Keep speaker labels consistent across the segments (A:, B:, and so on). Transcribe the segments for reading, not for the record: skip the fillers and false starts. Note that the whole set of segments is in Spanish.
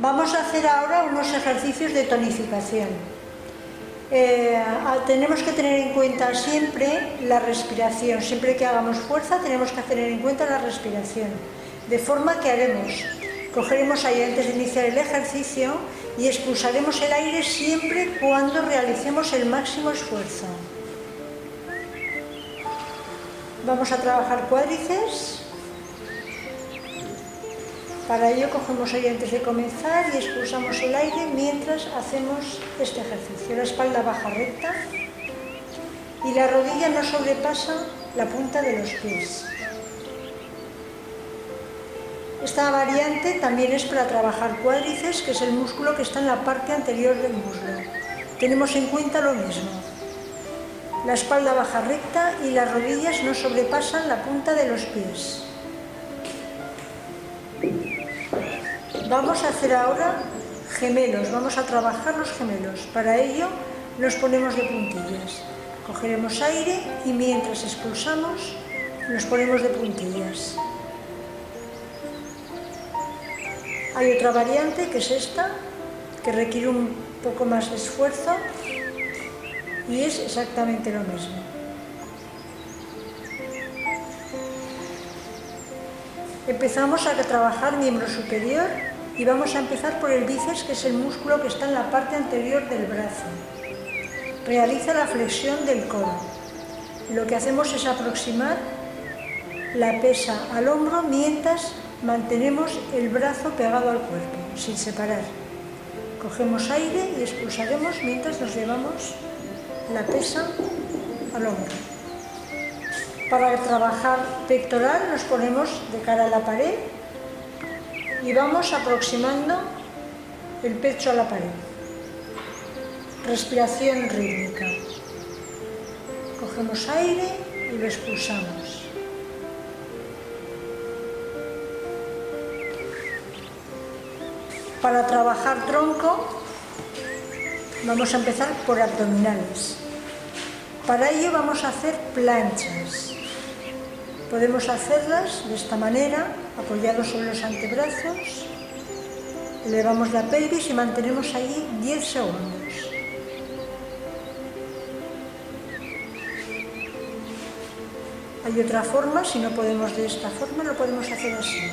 A: Vamos a hacer ahora unos ejercicios de tonificación. Tenemos que tener en cuenta siempre la respiración. Siempre que hagamos fuerza tenemos que tener en cuenta la respiración. De forma que cogeremos ahí antes de iniciar el ejercicio y expulsaremos el aire siempre cuando realicemos el máximo esfuerzo. Vamos a trabajar cuádriceps. Para ello cogemos aire antes de comenzar y expulsamos el aire mientras hacemos este ejercicio. La espalda baja recta y la rodilla no sobrepasa la punta de los pies. Esta variante también es para trabajar cuádriceps, que es el músculo que está en la parte anterior del muslo. Tenemos en cuenta lo mismo. La espalda baja recta y las rodillas no sobrepasan la punta de los pies. Vamos a hacer ahora gemelos, vamos a trabajar los gemelos. Para ello nos ponemos de puntillas. Cogeremos aire y mientras expulsamos nos ponemos de puntillas. Hay otra variante que es esta, que requiere un poco más de esfuerzo y es exactamente lo mismo. Empezamos a trabajar miembro superior y vamos a empezar por el bíceps, que es el músculo que está en la parte anterior del brazo. Realiza la flexión del codo. Lo que hacemos es aproximar la pesa al hombro mientras mantenemos el brazo pegado al cuerpo, sin separar. Cogemos aire y expulsaremos mientras nos llevamos la pesa al hombro. Para trabajar pectoral nos ponemos de cara a la pared y vamos aproximando el pecho a la pared. Respiración rítmica. Cogemos aire y lo expulsamos. Para trabajar tronco vamos a empezar por abdominales. Para ello vamos a hacer planchas. Podemos hacerlas de esta manera, apoyados sobre los antebrazos. Elevamos la pelvis y mantenemos allí 10 segundos. Hay otra forma, si no podemos de esta forma, lo podemos hacer así.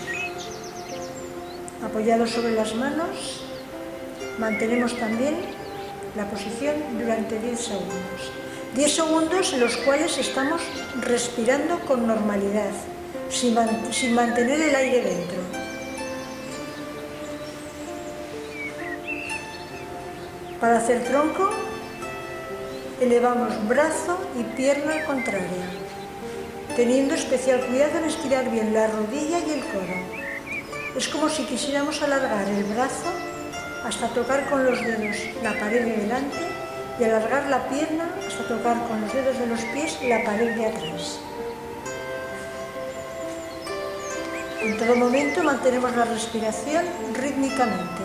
A: Apoyados sobre las manos, mantenemos también la posición durante 10 segundos. 10 segundos en los cuales estamos respirando con normalidad, sin mantener el aire dentro. Para hacer tronco, elevamos brazo y pierna contraria, teniendo especial cuidado en estirar bien la rodilla y el codo. Es como si quisiéramos alargar el brazo hasta tocar con los dedos la pared de delante y alargar la pierna hasta tocar con los dedos de los pies la pared de atrás. En todo momento mantenemos la respiración rítmicamente.